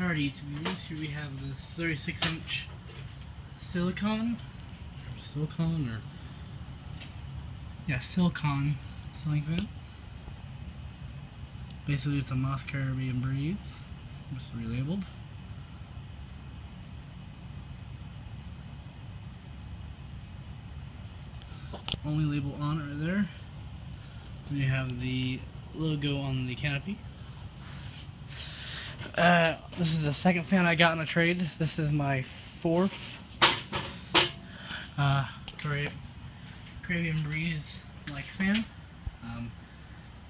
Alrighty, to be honest, here we have this 36-inch Silkon, Silkon ceiling fan. Basically, it's a Moss Caribbean Breeze, just relabeled. Only label on it right there. Then you have the logo on the canopy. This is the second fan I got in a trade. This is my fourth Caribbean Breeze like fan.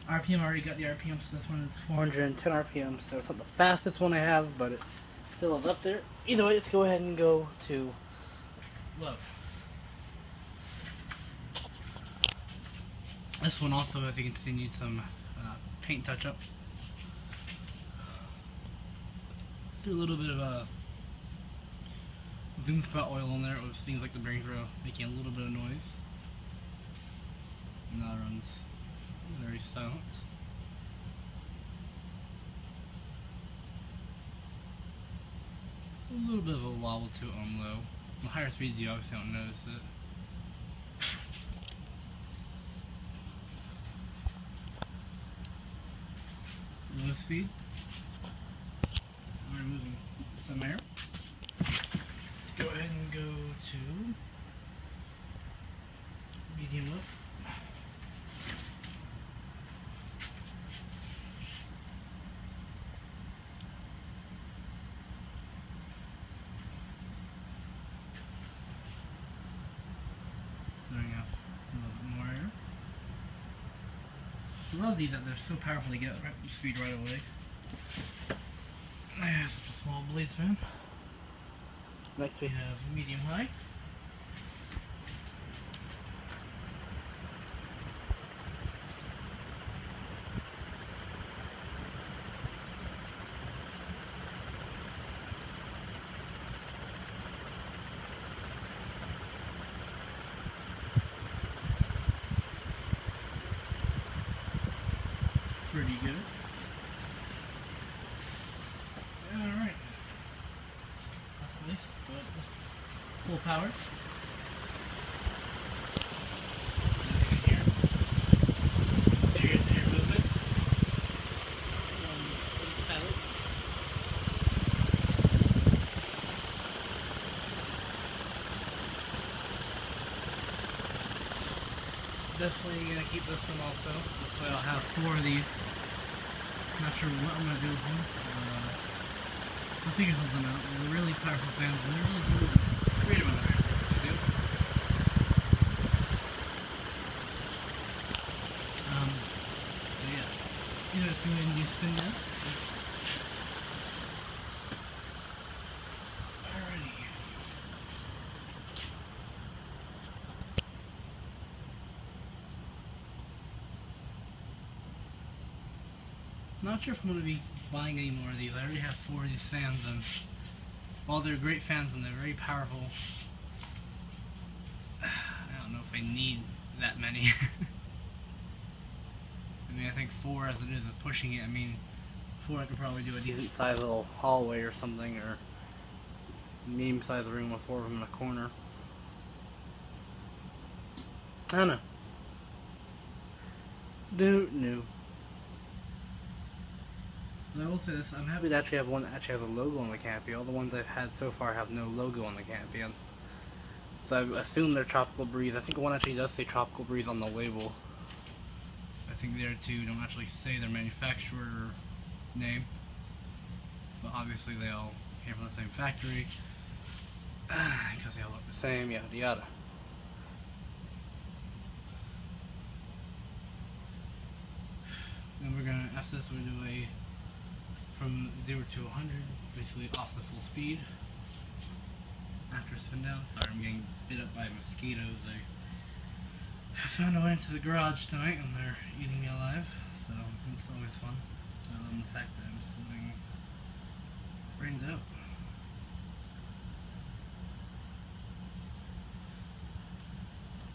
RPM, I already got the RPM, so this one is 410 RPM, so it's not the fastest one I have, but it still is up there. Either way, let's go ahead and go to low. This one also, as you can see, needs some paint touch-up. Do a little bit of a zoom spot oil on there. It seems like the bearings are making a little bit of noise. And that runs very silent. A little bit of a wobble to it on low. On higher speeds you obviously don't notice it. Low speed. I'm removing some air. Let's go ahead and go to medium low. Throwing out a little bit more air. I love these that they're so powerful to get up speed right away. Yeah, such a small blade span. Next we have medium high. Pretty good. Alright. That's nice. Go up with full power. As you can hear, serious air movement. Pretty silent. Definitely gonna keep this one also. This way I'll have 4 of these. Not sure what I'm gonna do with them. I'll figure something out. They're really powerful fans, and they're really creative on their end. They do. So yeah. Let's go ahead and do spin now. Alrighty. Not sure if I'm going to be buying any more of these. I already have 4 of these fans, and while they're great fans and they're very powerful, I don't know if I need that many. I mean, I think 4 as it is pushing it. I mean, 4 I could probably do a decent sized little hallway or something, or medium sized room with 4 of them in a corner. I don't know. Don't know. I will say this, I'm happy to actually have one that actually has a logo on the canopy. All the ones I've had so far have no logo on the canopy. So I assume they're Tropical Breeze. I think one actually does say Tropical Breeze on the label. I think there too don't actually say their manufacturer name. But obviously they all came from the same factory. Because they all look the same, yada yada. Then we're going to, after this we'll do a from 0 to 100, basically off the full speed. After spin down. Sorry, I'm getting bit up by mosquitoes. I found a way into the garage tonight and they're eating me alive, so it's always fun. Other than the fact that I'm just letting brains out.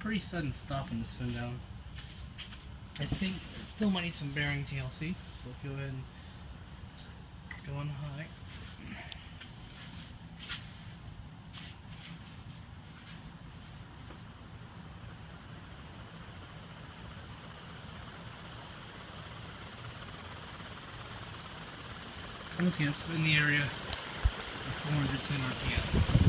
Pretty sudden stop in the spin down. I think it still might need some bearing TLC, so let's go ahead and go on high. Once again, it's in the area of 410 RPMs.